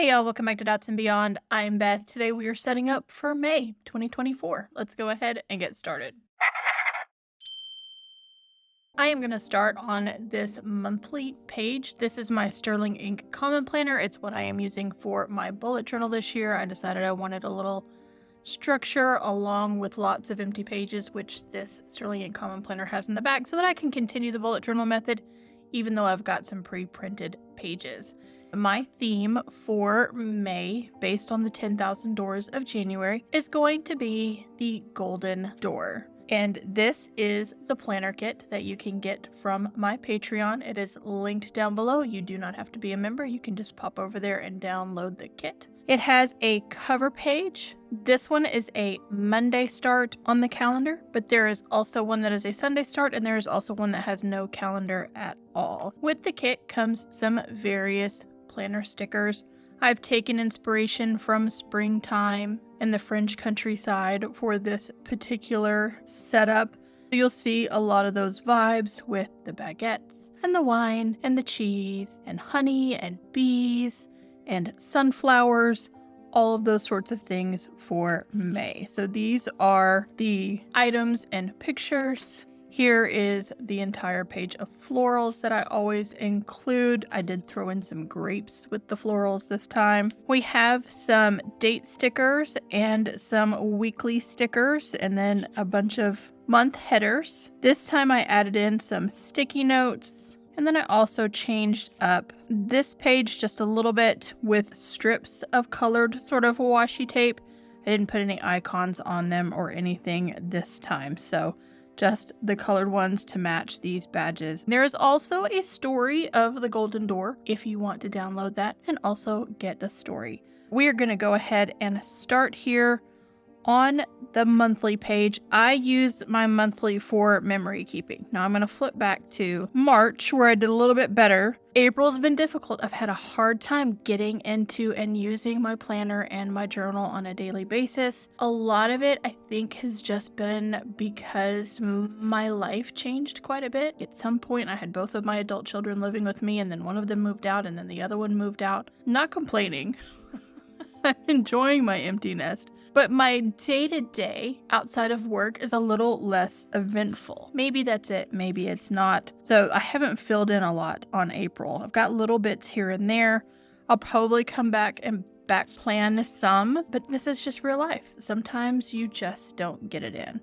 Hey y'all, welcome back to Dots and Beyond. I'm Beth. Today we are setting up for May 2024. Let's go ahead and get started. I am going to start on this monthly page. This is my Sterling Ink Common Planner. It's what I am using for my bullet journal this year. I decided I wanted a little structure along with lots of empty pages, which this Sterling Ink Common Planner has in the back, so that I can continue the bullet journal method even though I've got some pre-printed pages. My theme for May, based on the 10,000 doors of January, is going to be the golden door. And this is the planner kit that you can get from my Patreon. It is linked down below. You do not have to be a member. You can just pop over there and download the kit. It has a cover page. This one is a Monday start on the calendar, but there is also one that is a Sunday start, and there is also one that has no calendar at all. With the kit comes some various planner stickers. I've taken inspiration from springtime and the French countryside for this particular setup. You'll see a lot of those vibes with the baguettes and the wine and the cheese and honey and bees and sunflowers, all of those sorts of things for May. So these are the items and pictures. Here is the entire page of florals that I always include. I did throw in some grapes with the florals this time. We have some date stickers and some weekly stickers, and then a bunch of month headers. This time I added in some sticky notes, and then I also changed up this page just a little bit with strips of colored sort of washi tape. I didn't put any icons on them or anything this time, so just the colored ones to match these badges. There is also a story of the golden door if you want to download that and also get the story. We are going to go ahead and start here on the monthly page. I use my monthly for memory keeping. Now I'm going to flip back to March, where I did a little bit better. April's been difficult. I've had a hard time getting into and using my planner and my journal on a daily basis. A lot of it, I think, has just been because my life changed quite a bit. At some point, I had both of my adult children living with me, and then one of them moved out, and then the other one moved out. Not complaining. I'm enjoying my empty nest. But my day-to-day outside of work is a little less eventful. Maybe that's it, maybe it's not. So I haven't filled in a lot on April. I've got little bits here and there. I'll probably come back and back plan some, but this is just real life. Sometimes you just don't get it in.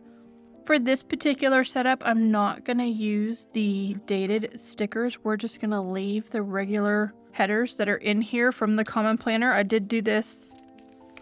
For this particular setup, I'm not going to use the dated stickers. We're just going to leave the regular headers that are in here from the Common Planner. I did do this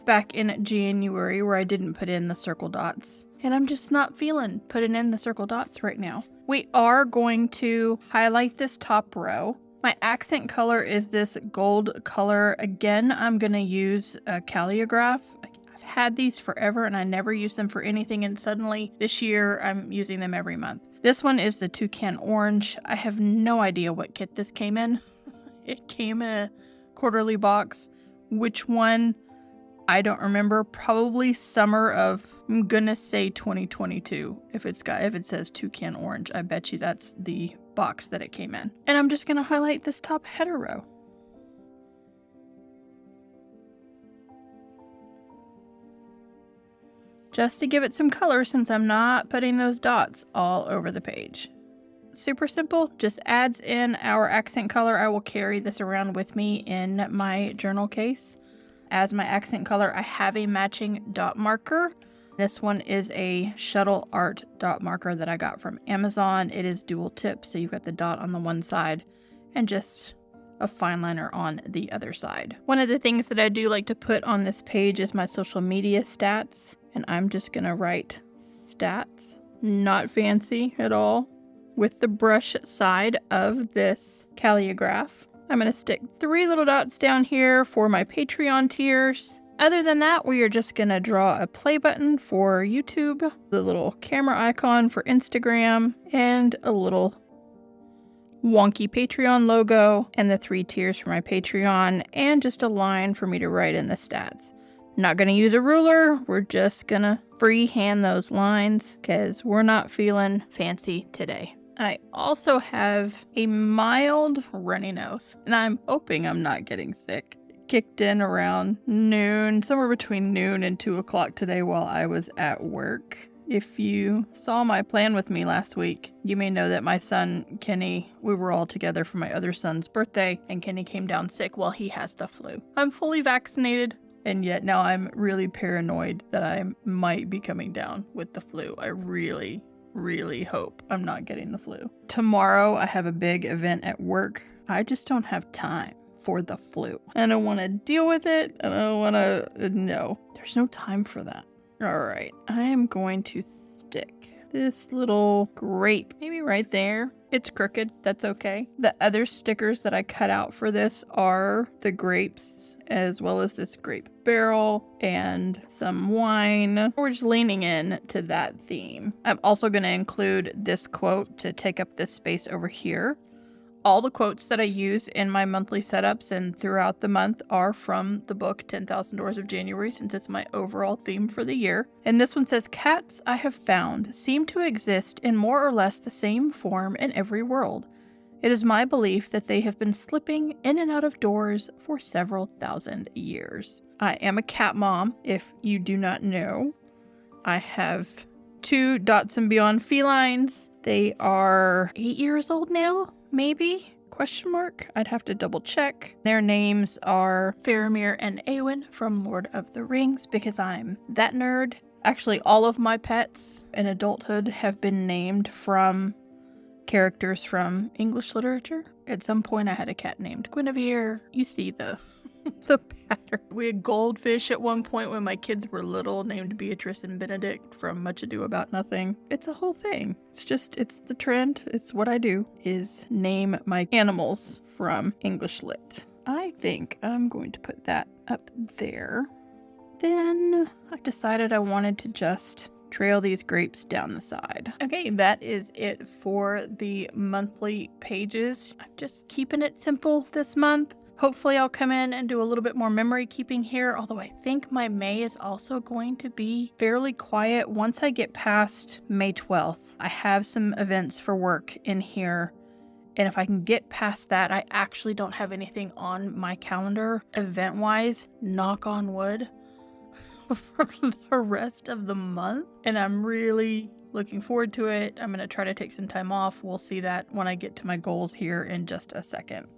back in January where I didn't put in the circle dots, and I'm just not feeling putting in the circle dots right now. We are going to highlight this top row. My accent color is this gold color. Again, I'm going to use a calligraph. I've had these forever and I never use them for anything, and suddenly this year I'm using them every month. This one is the Toucan Orange. I have no idea what kit this came in. It came in a quarterly box. Which one? I don't remember. Probably summer of, I'm gonna say 2022. If it says Toucan Orange, I bet you that's the box that it came in. And I'm just gonna highlight this top header row. Just to give it some color, since I'm not putting those dots all over the page. Super simple, just adds in our accent color. I will carry this around with me in my journal case. As my accent color, I have a matching dot marker. This one is a Shuttle Art dot marker that I got from Amazon. It is dual tip, so you've got the dot on the one side and just a fine liner on the other side. One of the things that I do like to put on this page is my social media stats, and I'm just gonna write stats. Not fancy at all. With the brush side of this calligraph. I'm going to stick 3 little dots down here for my Patreon tiers. Other than that, we are just going to draw a play button for YouTube, the little camera icon for Instagram, and a little wonky Patreon logo, and the 3 tiers for my Patreon, and just a line for me to write in the stats. Not going to use a ruler. We're just going to freehand those lines because we're not feeling fancy today. I also have a mild runny nose, and I'm hoping I'm not getting sick. kicked in around noon, somewhere between noon and 2 o'clock today while I was at work. If you saw my plan with me last week, you may know that my son, Kenny, we were all together for my other son's birthday, and Kenny came down sick while he has the flu. I'm fully vaccinated, and yet now I'm really paranoid that I might be coming down with the flu. I really hope I'm not getting the flu. Tomorrow, I have a big event at work. I just don't have time for the flu. I don't want to deal with it. I don't want to, no. There's no time for that. All right, I am going to stick this little grape, maybe right there. It's crooked, that's okay. The other stickers that I cut out for this are the grapes, as well as this grape barrel and some wine. We're just leaning in to that theme. I'm also going to include this quote to take up this space over here. All the quotes that I use in my monthly setups and throughout the month are from the book 10,000 Doors of January, since it's my overall theme for the year. And this one says, "Cats, I have found, seem to exist in more or less the same form in every world. It is my belief that they have been slipping in and out of doors for several thousand years." I am a cat mom, if you do not know. I have 2 Dachshund Beyond felines. They are 8 years old now. Maybe? Question mark? I'd have to double check. Their names are Faramir and Éowyn from Lord of the Rings, because I'm that nerd. Actually, all of my pets in adulthood have been named from characters from English literature. At some point I had a cat named Guinevere. You see the pattern. We had goldfish at one point when my kids were little, named Beatrice and Benedict from Much Ado About Nothing. It's a whole thing. It's the trend. It's what I do, is name my animals from English lit. I think I'm going to put that up there. Then I decided I wanted to just trail these grapes down the side. Okay, that is it for the monthly pages. I'm just keeping it simple this month. Hopefully I'll come in and do a little bit more memory keeping here, although I think my May is also going to be fairly quiet once I get past May 12th. I have some events for work in here, and if I can get past that, I actually don't have anything on my calendar event-wise, knock on wood, for the rest of the month, and I'm really looking forward to it. I'm going to try to take some time off. We'll see that when I get to my goals here in just a second.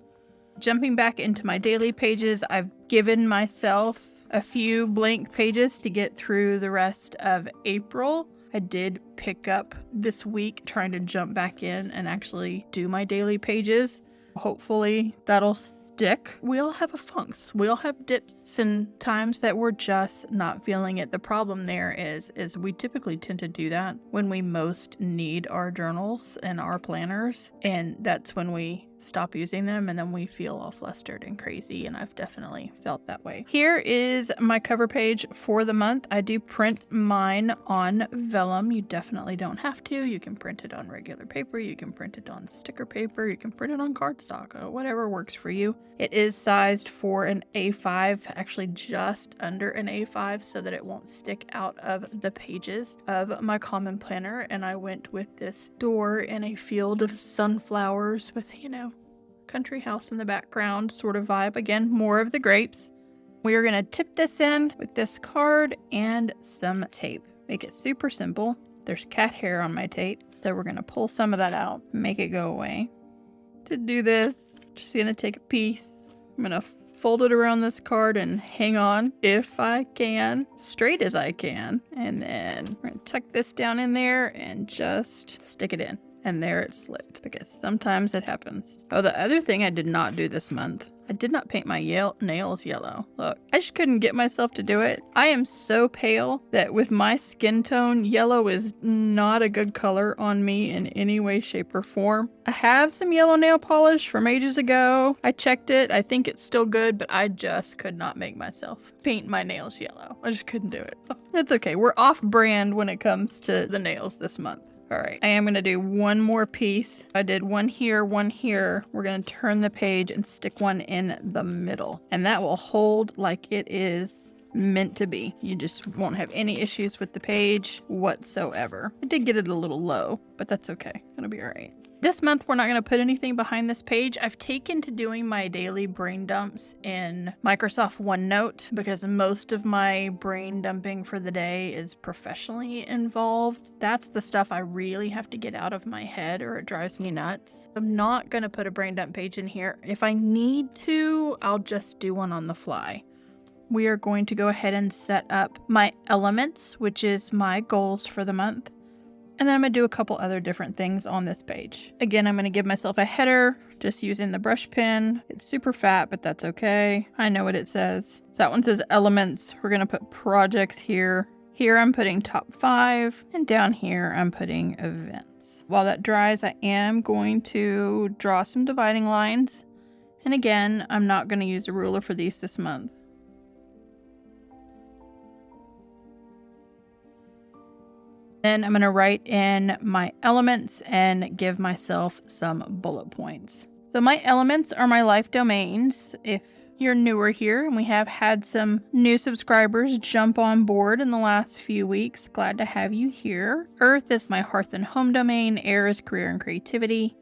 Jumping back into my daily pages, I've given myself a few blank pages to get through the rest of April. I did pick up this week trying to jump back in and actually do my daily pages. Hopefully that'll stick. We all have a funks. We all have dips and times that we're just not feeling it. The problem there is we typically tend to do that when we most need our journals and our planners, and that's when we stop using them and then we feel all flustered and crazy, and I've definitely felt that way. Here is my cover page for the month. I do print mine on vellum. You definitely don't have to. You can print it on regular paper, you can print it on sticker paper, you can print it on cardstock, whatever works for you. It is sized for an A5, actually just under an A5, so that it won't stick out of the pages of my common planner, and I went with this door in a field of sunflowers with, you know, country house in the background sort of vibe. Again, more of the grapes. We are going to tip this in with this card and some tape. Make it super simple. There's cat hair on my tape, so we're going to pull some of that out, make it go away. To do this, just going to take a piece. I'm going to fold it around this card and hang on, if I can, straight as I can. And then we're going to tuck this down in there and just stick it in. And there it slipped, because sometimes it happens. Oh, the other thing I did not do this month, I did not paint my nails yellow. Look, I just couldn't get myself to do it. I am so pale that with my skin tone, yellow is not a good color on me in any way, shape, or form. I have some yellow nail polish from ages ago. I checked it. I think it's still good, but I just could not make myself paint my nails yellow. I just couldn't do it. It's okay. We're off brand when it comes to the nails this month. All right, I am going to do one more piece. I did one here, one here. We're going to turn the page and stick one in the middle. And that will hold like it is meant to be. You just won't have any issues with the page whatsoever. I did get it a little low, but that's okay. It'll be all right. This month, we're not going to put anything behind this page. I've taken to doing my daily brain dumps in Microsoft OneNote because most of my brain dumping for the day is professionally involved. That's the stuff I really have to get out of my head or it drives me nuts. I'm not going to put a brain dump page in here. If I need to, I'll just do one on the fly. We are going to go ahead and set up my elements, which is my goals for the month. And then I'm going to do a couple other different things on this page. Again, I'm going to give myself a header just using the brush pen. It's super fat, but that's okay. I know what it says. So that one says elements. We're going to put projects here. Here I'm putting top 5, and down here I'm putting events. While that dries, I am going to draw some dividing lines. And again, I'm not going to use a ruler for these this month. Then I'm going to write in my elements and give myself some bullet points. So my elements are my life domains. If you're newer here, and we have had some new subscribers jump on board in the last few weeks, glad to have you here. Earth is my hearth and home domain. Air is career and creativity.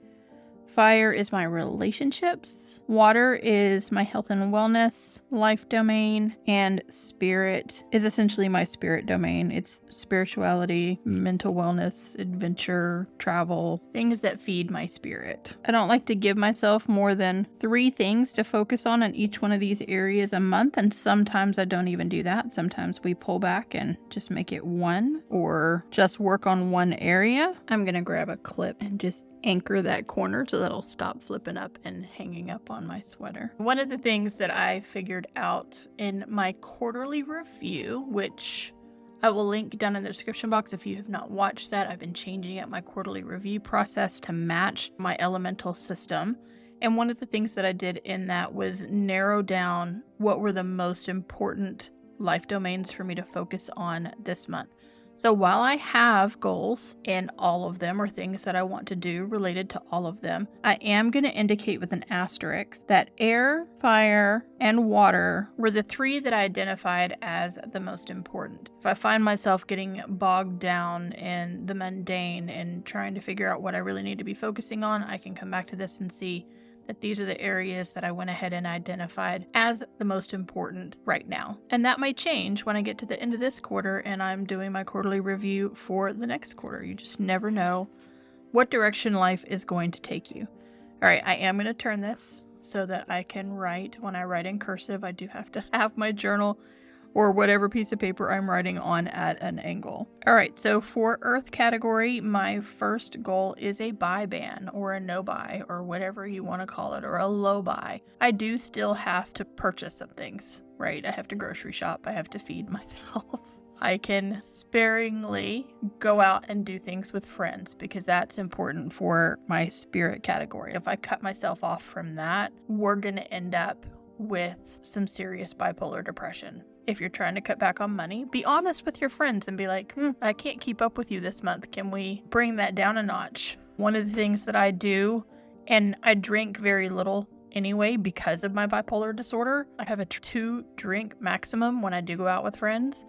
Fire is my relationships. Water is my health and wellness life domain. And spirit is essentially my spirit domain. It's spirituality, mental wellness, adventure, travel, things that feed my spirit. I don't like to give myself more than 3 things to focus on in each one of these areas a month. And sometimes I don't even do that. Sometimes we pull back and just make it 1 or just work on one area. I'm going to grab a clip and just anchor that corner so that'll stop flipping up and hanging up on my sweater. One of the things that I figured out in my quarterly review, which I will link down in the description box if you have not watched that. I've been changing up my quarterly review process to match my elemental system. And one of the things that I did in that was narrow down what were the most important life domains for me to focus on this month. So while I have goals in all of them or things that I want to do related to all of them, I am going to indicate with an asterisk that air, fire, and water were the 3 that I identified as the most important. If I find myself getting bogged down in the mundane and trying to figure out what I really need to be focusing on, I can come back to this and see that these are the areas that I went ahead and identified as the most important right now. And that might change when I get to the end of this quarter and I'm doing my quarterly review for the next quarter. You just never know what direction life is going to take you. All right, I am going to turn this so that I can write. When I write in cursive, I do have to have my journal or whatever piece of paper I'm writing on at an angle. All right, so for Earth category, my first goal is a buy ban or a no buy or whatever you want to call it, or a low buy. I do still have to purchase some things, right? I have to grocery shop. I have to feed myself. I can sparingly go out and do things with friends because that's important for my spirit category. If I cut myself off from that, we're going to end up with some serious bipolar depression. If you're trying to cut back on money, be honest with your friends and be like, I can't keep up with you this month. Can we bring that down a notch? One of the things that I do, and I drink very little anyway because of my bipolar disorder, I have a 2-drink maximum when I do go out with friends.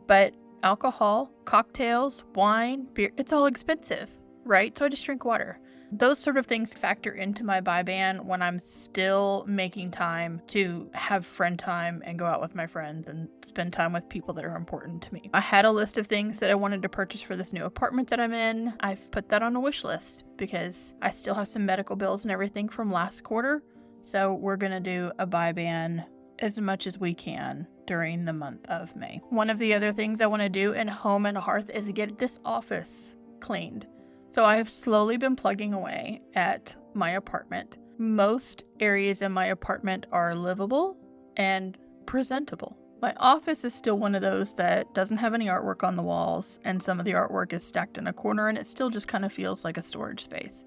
But alcohol, cocktails, wine, beer, it's all expensive, right? So I just drink water. Those sort of things factor into my buy ban when I'm still making time to have friend time and go out with my friends and spend time with people that are important to me. I had a list of things that I wanted to purchase for this new apartment that I'm in. I've put that on a wish list because I still have some medical bills and everything from last quarter. So we're going to do a buy ban as much as we can during the month of May. One of the other things I want to do in Home and Hearth is get this office cleaned. So I have slowly been plugging away at my apartment. Most areas in my apartment are livable and presentable. My office is still one of those that doesn't have any artwork on the walls, and some of the artwork is stacked in a corner, and it still just kind of feels like a storage space.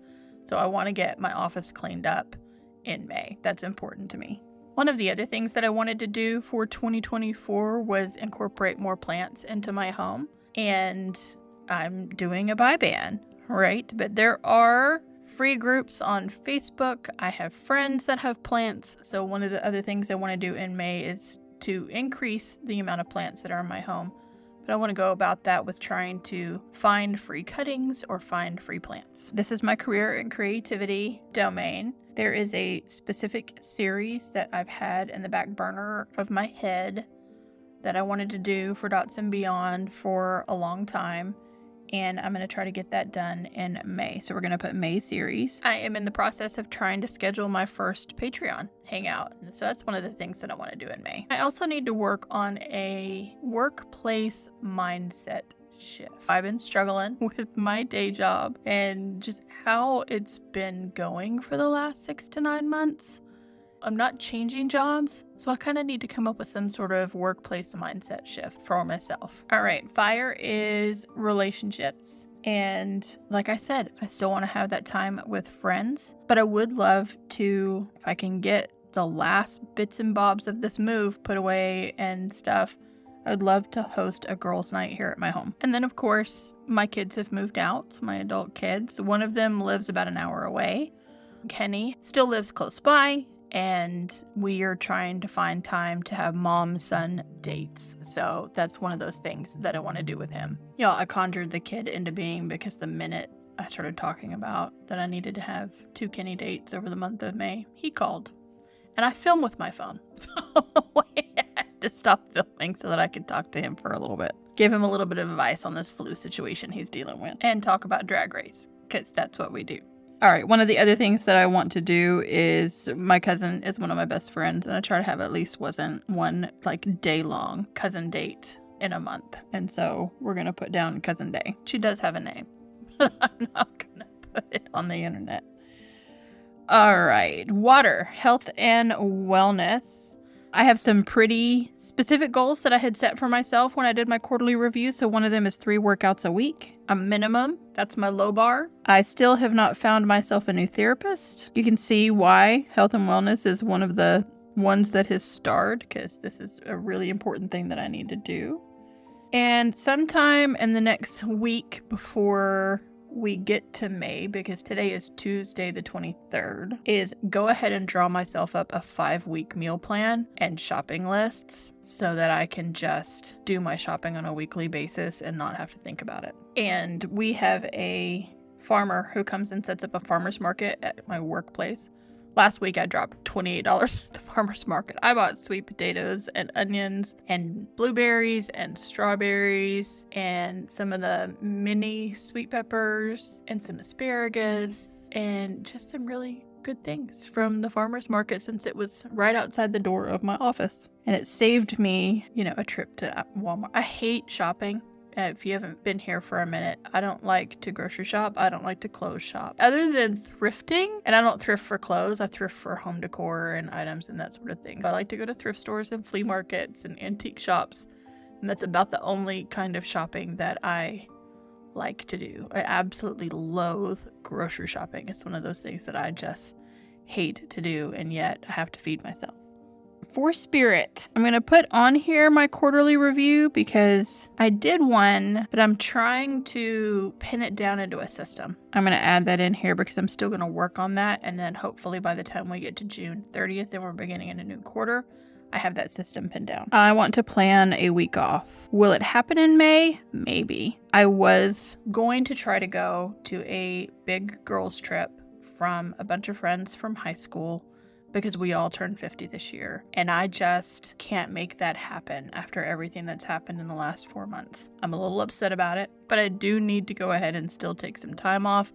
So I want to get my office cleaned up in May. That's important to me. One of the other things that I wanted to do for 2024 was incorporate more plants into my home, and I'm doing a buy ban. Right, but there are free groups on Facebook. I have friends that have plants. So one of the other things I want to do in May is to increase the amount of plants that are in my home. But I want to go about that with trying to find free cuttings or find free plants. This is my career and creativity domain. There is a specific series that I've had in the back burner of my head that I wanted to do for Dots and Beyond for a long time. And I'm going to try to get that done in May. So we're going to put May series. I am in the process of trying to schedule my first Patreon hangout. So that's one of the things that I want to do in May. I also need to work on a workplace mindset shift. I've been struggling with my day job and just how it's been going for the last 6 to 9 months. I'm not changing jobs, so I kind of need to come up with some sort of workplace mindset shift for myself. All right, fire is relationships. And like I said, I still want to have that time with friends, but I would love to, if I can get the last bits and bobs of this move put away and stuff, I'd love to host a girls' night here at my home. And then, of course, my kids have moved out, my adult kids. One of them lives about an hour away. Kenny still lives close by. And we are trying to find time to have mom-son dates. So that's one of those things that I want to do with him. I conjured the kid into being because the minute I started talking about that I needed to have 2 Kenny dates over the month of May, he called. And I film with my phone. So I had to stop filming so that I could talk to him for a little bit. Give him a little bit of advice on this flu situation he's dealing with. And talk about Drag Race, because that's what we do. All right, one of the other things that I want to do is my cousin is one of my best friends, and I try to have at least one day-long cousin date in a month. And so we're going to put down Cousin Day. She does have a name, but I'm not going to put it on the internet. All right, water, health, and wellness. I have some pretty specific goals that I had set for myself when I did my quarterly review. So one of them is 3 workouts a week, a minimum. That's my low bar. I still have not found myself a new therapist. You can see why health and wellness is one of the ones that has starred, because this is a really important thing that I need to do. And sometime in the next week before we get to May, because today is Tuesday the 23rd, is go ahead and draw myself up a 5-week meal plan and shopping lists so that I can just do my shopping on a weekly basis and not have to think about it. And we have a farmer who comes and sets up a farmer's market at my workplace. Last week I dropped $28 at the farmer's market. I bought sweet potatoes and onions and blueberries and strawberries and some of the mini sweet peppers and some asparagus and just some really good things from the farmer's market, since it was right outside the door of my office. And it saved me, a trip to Walmart. I hate shopping. If you haven't been here for a minute, I don't like to grocery shop. I don't like to clothes shop. Other than thrifting, and I don't thrift for clothes, I thrift for home decor and items and that sort of thing. I like to go to thrift stores and flea markets and antique shops, and that's about the only kind of shopping that I like to do. I absolutely loathe grocery shopping. It's one of those things that I just hate to do, and yet I have to feed myself. For spirit, I'm going to put on here my quarterly review because I did one, but I'm trying to pin it down into a system. I'm going to add that in here because I'm still going to work on that. And then hopefully by the time we get to June 30th and we're beginning in a new quarter, I have that system pinned down. I want to plan a week off. Will it happen in May? Maybe. I was going to try to go to a big girls trip from a bunch of friends from high school, because we all turned 50 this year. And I just can't make that happen after everything that's happened in the last 4 months. I'm a little upset about it, but I do need to go ahead and still take some time off,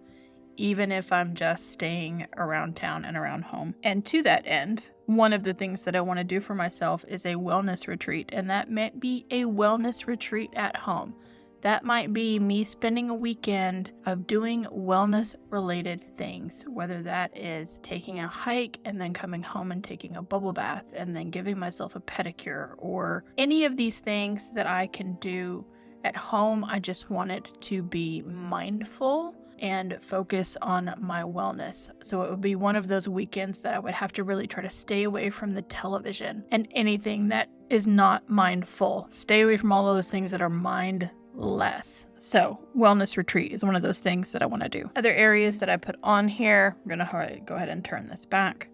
even if I'm just staying around town and around home. And to that end, one of the things that I want to do for myself is a wellness retreat, and that might be a wellness retreat at home. That might be me spending a weekend of doing wellness-related things, whether that is taking a hike and then coming home and taking a bubble bath and then giving myself a pedicure, or any of these things that I can do at home. I just want it to be mindful and focus on my wellness. So it would be one of those weekends that I would have to really try to stay away from the television and anything that is not mindful. Stay away from all of those things that are mindless. So wellness retreat is one of those things that I want to do. Other areas that I put on here, I'm going to go ahead and turn this back.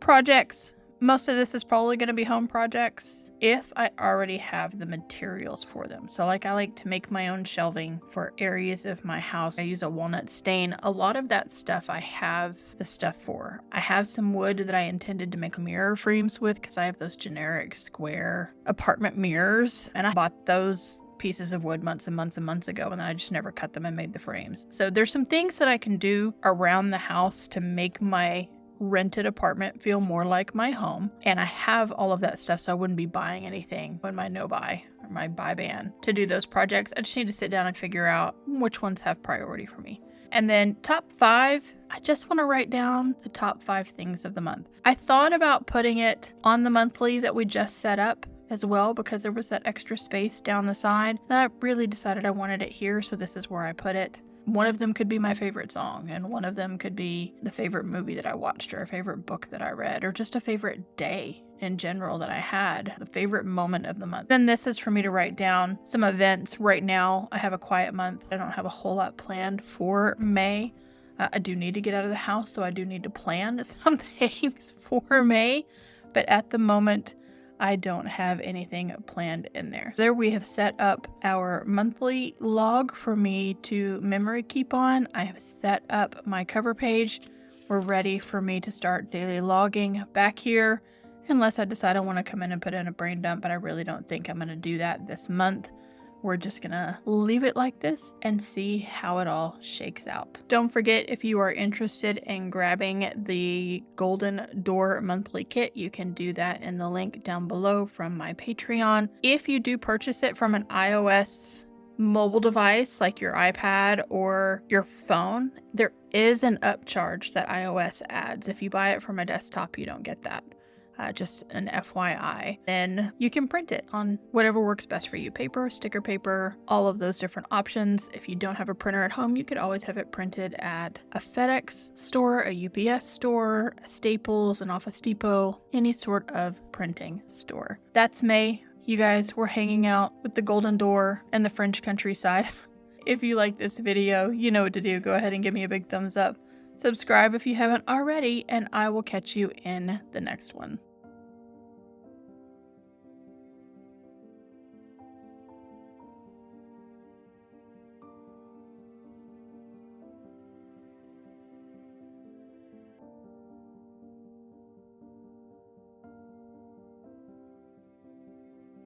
Projects, Most of this is probably going to be home projects if I already have the materials for them. So like I like to make my own shelving for areas of my house. I use a walnut stain. A lot of that stuff I have the stuff for. I have some wood that I intended to make mirror frames with because I have those generic square apartment mirrors, and I bought those pieces of wood months and months and months ago, and then I just never cut them and made the frames. So there's some things that I can do around the house to make my rented apartment feel more like my home, and I have all of that stuff, so I wouldn't be buying anything in my no buy or my buy ban to do those projects. I just need to sit down and figure out which ones have priority for me. And then top 5, I just want to write down the top 5 things of the month. I thought about putting it on the monthly that we just set up as well, because there was that extra space down the side, and I really decided I wanted it here, so this is where I put it. One of them could be my favorite song, and one of them could be the favorite movie that I watched, or a favorite book that I read, or just a favorite day in general that I had, the favorite moment of the month. Then this is for me to write down some events. Right now, I have a quiet month. I don't have a whole lot planned for May. I do need to get out of the house, so I do need to plan some things for May, but at the moment, I don't have anything planned in there. There we have set up our monthly log for me to memory keep on. I have set up my cover page. We're ready for me to start daily logging back here, unless I decide I want to come in and put in a brain dump, but I really don't think I'm going to do that this month. We're just gonna leave it like this and see how it all shakes out. Don't forget, if you are interested in grabbing the Golden Door monthly kit, you can do that in the link down below from my Patreon. If you do purchase it from an iOS mobile device like your iPad or your phone, there is an upcharge that iOS adds. If you buy it from a desktop, you don't get that. Just an FYI. Then you can print it on whatever works best for you. Paper, sticker paper, all of those different options. If you don't have a printer at home, you could always have it printed at a FedEx store, a UPS store, a Staples, an Office Depot, any sort of printing store. That's May. You guys were hanging out with the Golden Door and the French countryside. If you like this video, you know what to do. Go ahead and give me a big thumbs up. Subscribe if you haven't already, and I will catch you in the next one.